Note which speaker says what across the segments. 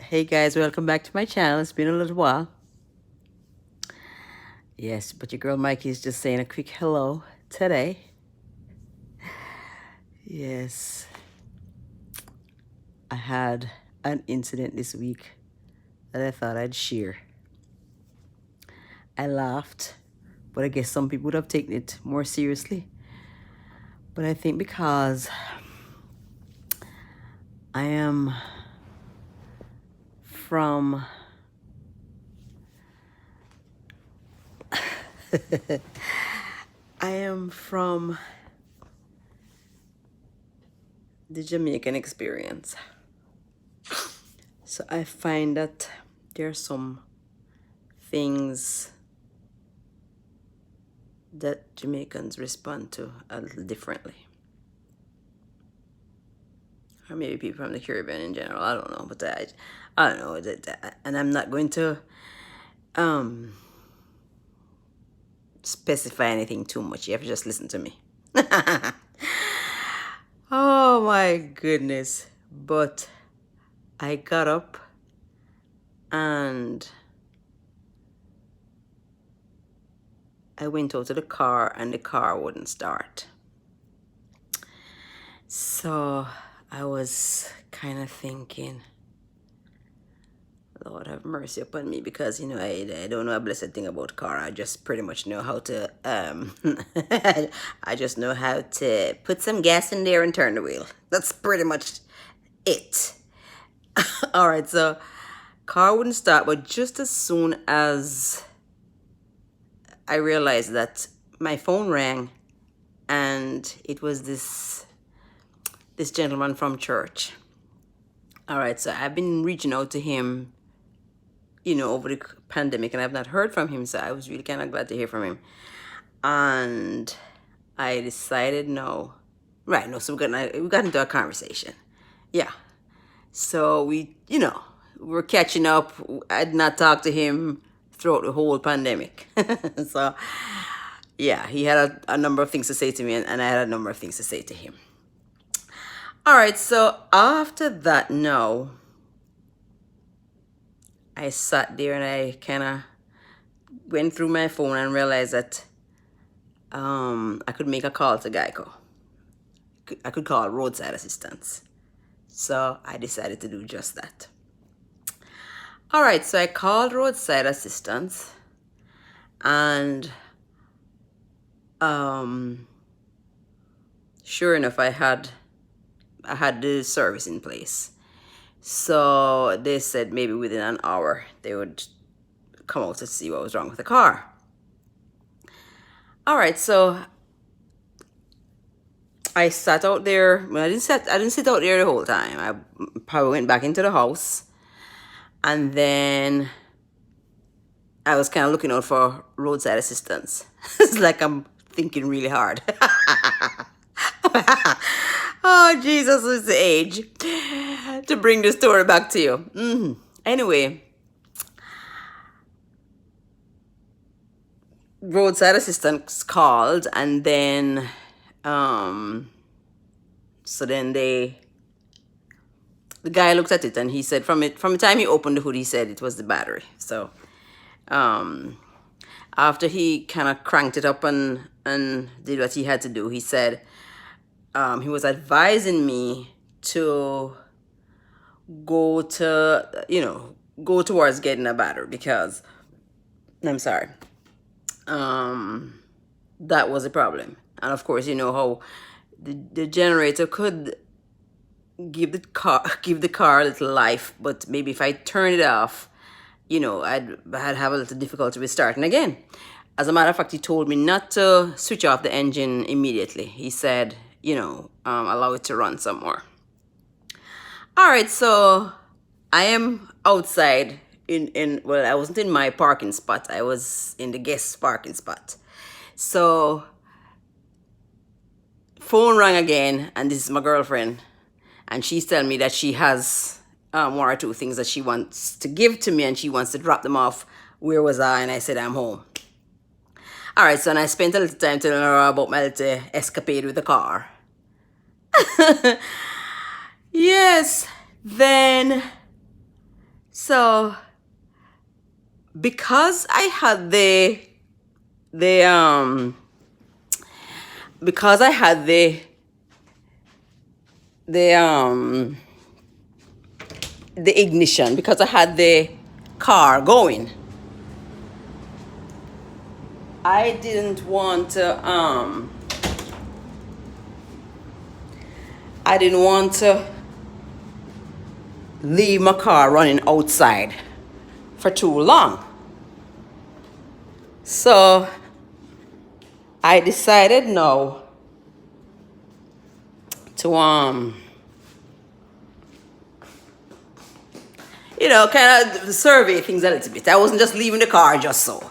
Speaker 1: Hey guys, welcome back to my channel. It's been a little while. Yes, but your girl Mikey is just saying a quick hello today. Yes, I had an incident this week that I thought I'd share. I laughed, but I guess some people would have taken it more seriously. But I think because I am from I am from the Jamaican experience. So I find that there are some things that Jamaicans respond to a little differently. Or maybe people from the Caribbean in general. I don't know, but I don't know. And I'm not going to um, specify anything too much. You have to just listen to me. Oh my goodness. But I got up and I went out to the car and the car wouldn't start. So I was kind of thinking, Lord have mercy upon me, because I don't know a blessed thing about car. I just pretty much know how to I just know how to put some gas in there and turn the wheel. That's pretty much it. All right, so car wouldn't start, but just as soon as I realized that my phone rang, and it was this gentleman from church. All right, so I've been reaching out to him, over the pandemic, and I've not heard from him, so I was really kind of glad to hear from him. And I decided no. Right, no, so we got into a conversation. Yeah. So we're catching up. I'd not talked to him throughout the whole pandemic. So, yeah, he had a number of things to say to me, and I had a number of things to say to him. All right, so after that, no, I sat there and I kind of went through my phone and realized that I could make a call to Geico. I could call roadside assistance. So I decided to do just that. All right, so I called roadside assistance, and sure enough, I had the service in place. So they said maybe within an hour they would come out to see what was wrong with the car. All right, so I sat out there. Well, I didn't sit out there the whole time. I probably went back into the house, and then I was kind of looking out for roadside assistance. It's like I'm thinking really hard. Oh, Jesus, is the age to bring the story back to you. Anyway, roadside assistance called, and then so then the guy looked at it, and he said from the time he opened the hood, he said it was the battery. So after he kind of cranked it up and did what he had to do, he said he was advising me to go towards getting a battery, because I'm sorry, that was a problem. And of course, you know how the generator could give the car a little life, but maybe if I turn it off, I'd have a little difficulty with starting again. As a matter of fact, he told me not to switch off the engine immediately. He said, allow it to run some more. All right, so I am outside well, I wasn't in my parking spot. I was in the guest parking spot. So phone rang again, and this is my girlfriend, and she's telling me that she has one or two things that she wants to give to me, and she wants to drop them off. Where was I? And I said, I'm home. All right, so and I spent a little time telling her about my little escapade with the car. Yes, then So because I had the because I had the the ignition, because I had the car going, I didn't want to I didn't want to leave my car running outside for too long. So I decided now to kind of survey things a little bit. I wasn't just leaving the car just so.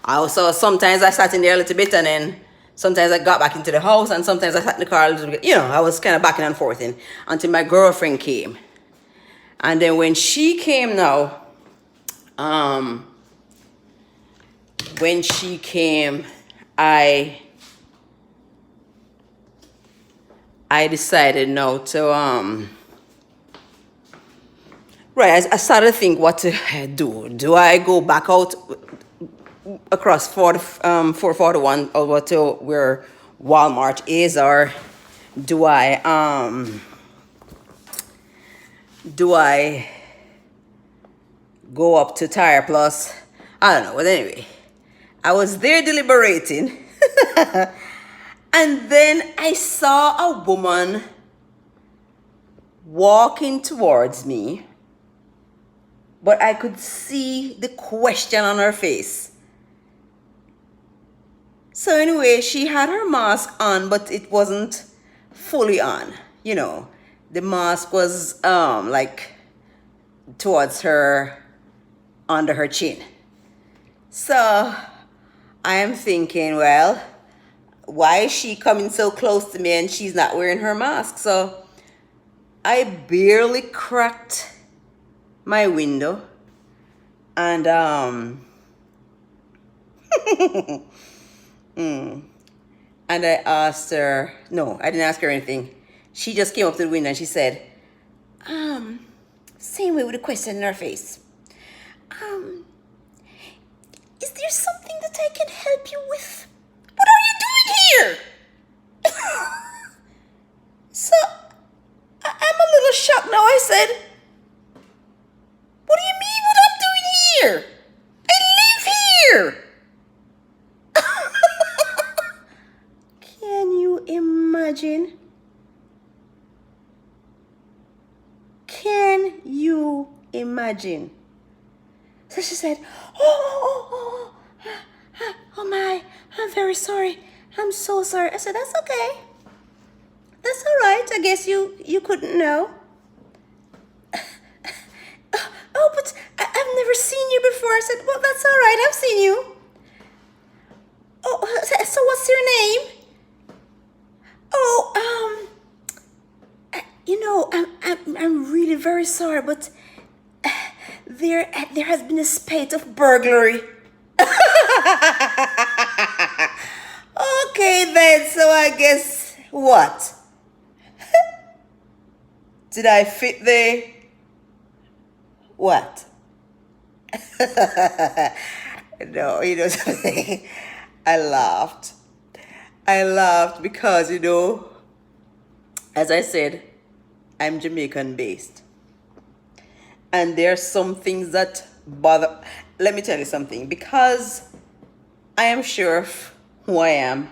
Speaker 1: I also, sometimes I sat in there a little bit, and then sometimes I got back into the house, and sometimes I sat in the car a little bit. I was kind of backing and forth until my girlfriend came. And then when she came now, um, when she came, I decided now to right. I started to think what to do. Do I go back out across 441 over to where Walmart is, or do I go up to Tire Plus? I don't know. But anyway, I was there deliberating, and then I saw a woman walking towards me, but I could see the question on her face. So anyway, she had her mask on, but it wasn't fully on. The mask was like towards her, under her chin. So I am thinking, well, why is she coming so close to me and she's not wearing her mask? So I barely cracked my window, and and I asked her, no, I didn't ask her anything. She just came up to the window and she said, same way with a question in her face. Is there something that I can help you with? What are you doing here? So I'm a little shocked now. I said, what do you mean what I'm doing here? I live here. Can you imagine? Can you imagine? So she said, oh my, I'm very sorry. I'm so sorry. I said, that's okay. That's all right. I guess you couldn't know. Oh, but I've never seen you before. I said, well, that's all right. I've seen you. Oh, so what's your name? Oh, I'm really very sorry, but there has been a spate of burglary. Okay then, so I guess what? Did I fit the what? No, something. I laughed. I laughed because, as I said, I'm Jamaican based. And there are some things that bother. Let me tell you something. Because I am sure of who I am,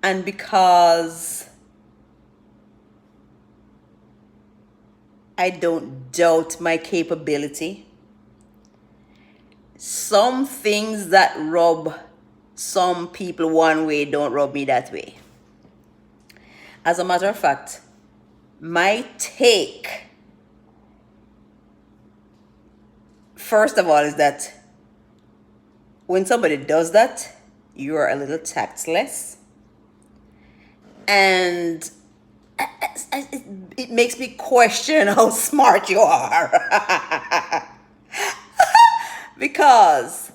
Speaker 1: and because I don't doubt my capability, some things that rub some people one way don't rub me that way. As a matter of fact, my take, first of all, is that when somebody does that, you're a little tactless. And it makes me question how smart you are. Because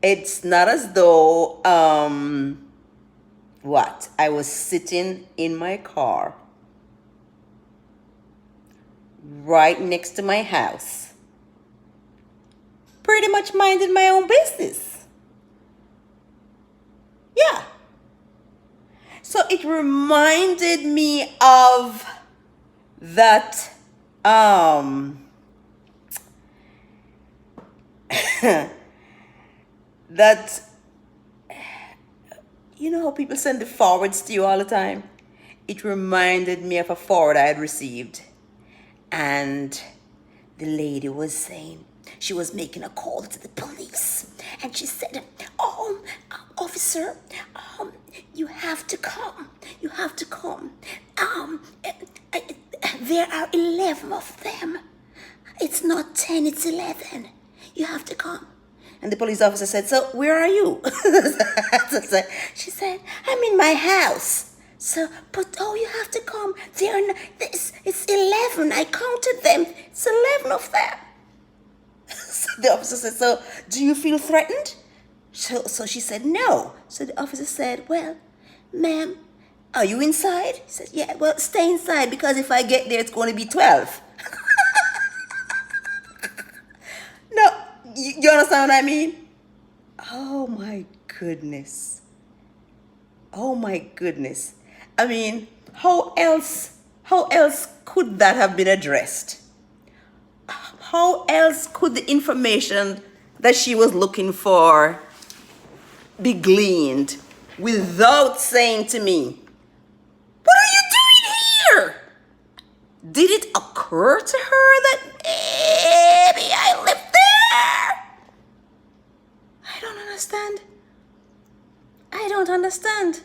Speaker 1: it's not as though, I was sitting in my car right next to my house. Pretty much minded my own business. Yeah. So it reminded me of that that you know how people send the forwards to you all the time? It reminded me of a forward I had received. And the lady was saying, she was making a call to the police. And she said, "Oh, officer, you have to come. You have to come. There are 11 of them. It's not 10, it's 11. You have to come." And the police officer said, "So where are you?" She said, "I'm in my house. So, but oh, you have to come. It's 11. I counted them. It's 11 of them." So the officer said, "So do you feel threatened?" So she said, "No." So the officer said, "Well, ma'am, are you inside?" He said, "Yeah, well, stay inside because if I get there, it's going to be 12. No, you understand what I mean? Oh my goodness. Oh my goodness. I mean, how else could that have been addressed? How else could the information that she was looking for be gleaned without saying to me, "What are you doing here?" Did it occur to her that maybe I live there? I don't understand. I don't understand.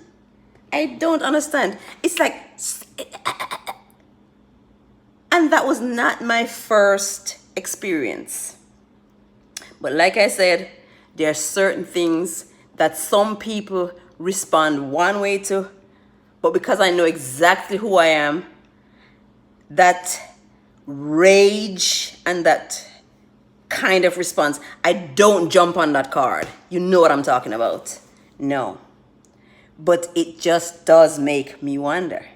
Speaker 1: I don't understand. It's like, and that was not my first experience. But like I said, there are certain things that some people respond one way to, but because I know exactly who I am, that rage and that kind of response, I don't jump on that card. You know what I'm talking about. No. But it just does make me wonder.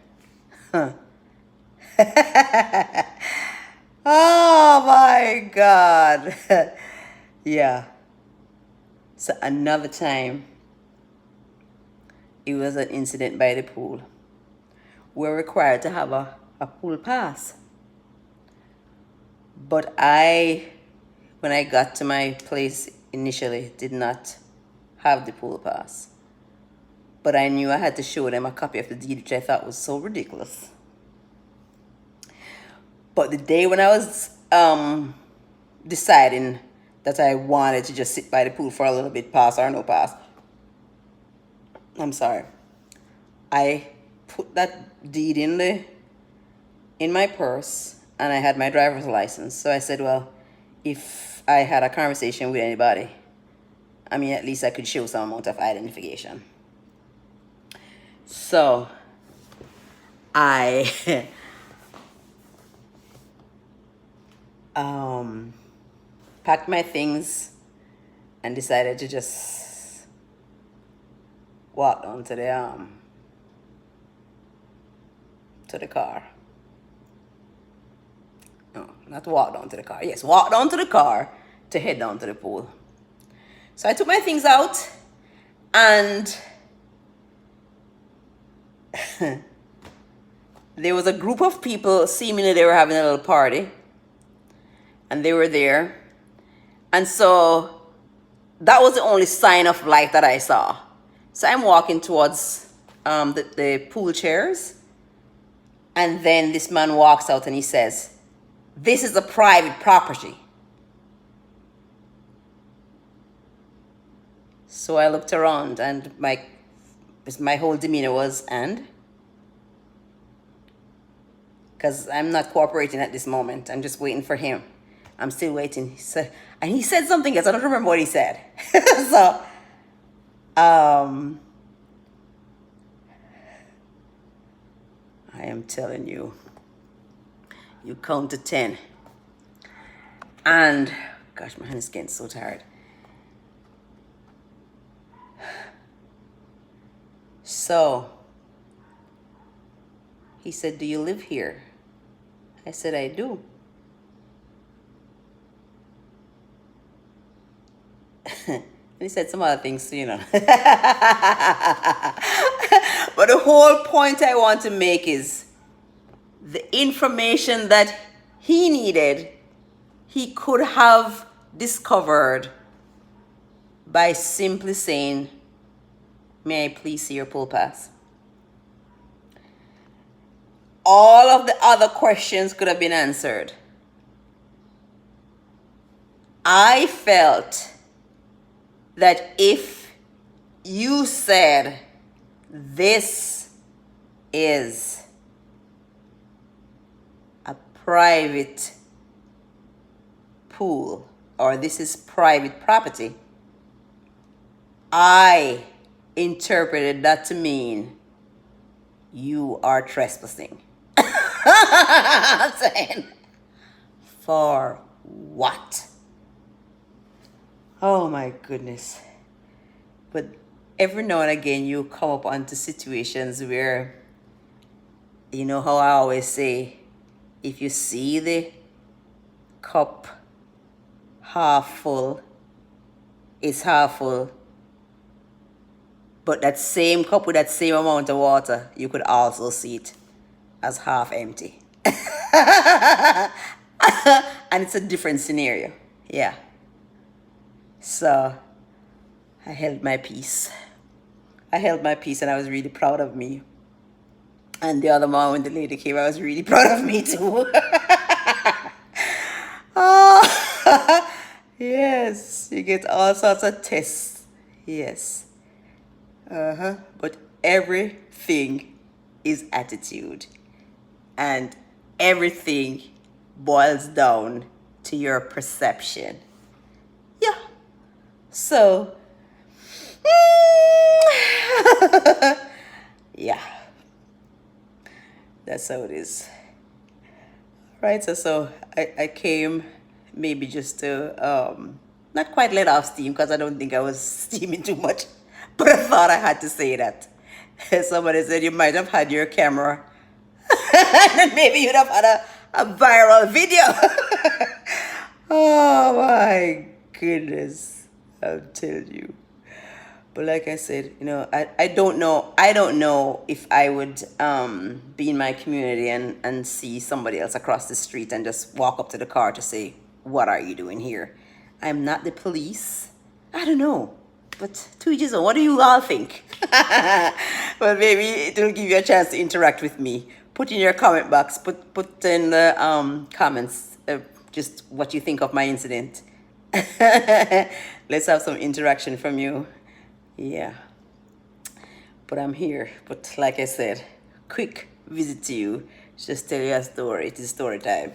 Speaker 1: Huh. Oh my God. Yeah. So another time, it was an incident by the pool. We're required to have a pool pass. But when I got to my place initially, did not have the pool pass. But I knew I had to show them a copy of the deed, which I thought was so ridiculous. But the day when I was deciding that I wanted to just sit by the pool for a little bit, pass or no pass, I'm sorry, I put that deed in my purse, and I had my driver's license. So I said, well, if I had a conversation with anybody, I mean, at least I could show some amount of identification. So I packed my things and decided to just walk down to the car. No, not walk down to the car. Yes, walk down to the car to head down to the pool. So I took my things out, and there was a group of people, seemingly they were having a little party, and they were there. And so that was the only sign of life that I saw. So I'm walking towards the pool chairs, and then this man walks out and he says, "This is a private property." So I looked around, and my whole demeanor was, and? Because I'm not cooperating at this moment. I'm just waiting for him. I'm still waiting. And he said something else. I don't remember what he said. So, I am telling you, you count to 10. And, gosh, my hand is getting so tired. So, he said, "Do you live here?" I said, "I do." And he said some other things too, you know. But the whole point I want to make is the information that he needed, he could have discovered by simply saying, "May I please see your poll pass?" All of the other questions could have been answered. I felt that if you said, "This is a private pool," or "This is private property," I interpreted that to mean you are trespassing. I'm saying, for what? Oh my goodness. But every now and again you come up onto situations where, you know how I always say, if you see the cup half full, it's half full. But that same cup with that same amount of water, you could also see it as half empty. And it's a different scenario. Yeah. So I held my peace. I held my peace and I was really proud of me. And the other morning when the lady came, I was really proud of me too. Oh, yes, you get all sorts of tests. Yes. But everything is attitude. And everything boils down to your perception. Yeah. So, yeah. That's how it is. Right, so I came maybe just to not quite let off steam, because I don't think I was steaming too much, but I thought I had to say that. Somebody said you might have had your camera and maybe you'd have had a viral video. Oh my goodness, I'll tell you. But like I said, you know, I don't know if I would be in my community and see somebody else across the street and just walk up to the car to say, "What are you doing here?" I'm not the police. I don't know. But to each his own. What do you all think? Well, maybe it will give you a chance to interact with me. Put in your comment box. Put in the comments just what you think of my incident. Let's have some interaction from you. Yeah. But I'm here. But like I said, quick visit to you. Just tell you a story. It is story time.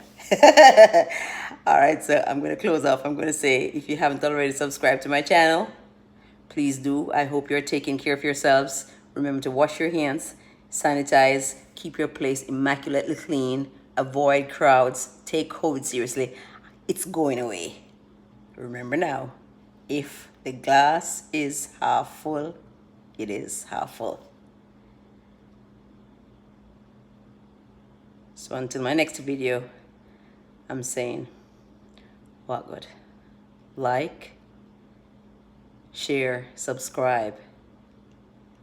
Speaker 1: All right, so I'm going to close off. I'm going to say, if you haven't already subscribed to my channel, please do. I hope you're taking care of yourselves. Remember to wash your hands, sanitize, keep your place immaculately clean, avoid crowds, take COVID seriously. It's going away. Remember now, if the glass is half full, it is half full. So until my next video, I'm saying, what good? Like, share, subscribe,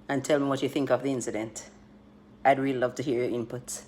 Speaker 1: and tell me what you think of the incident. I'd really love to hear your input.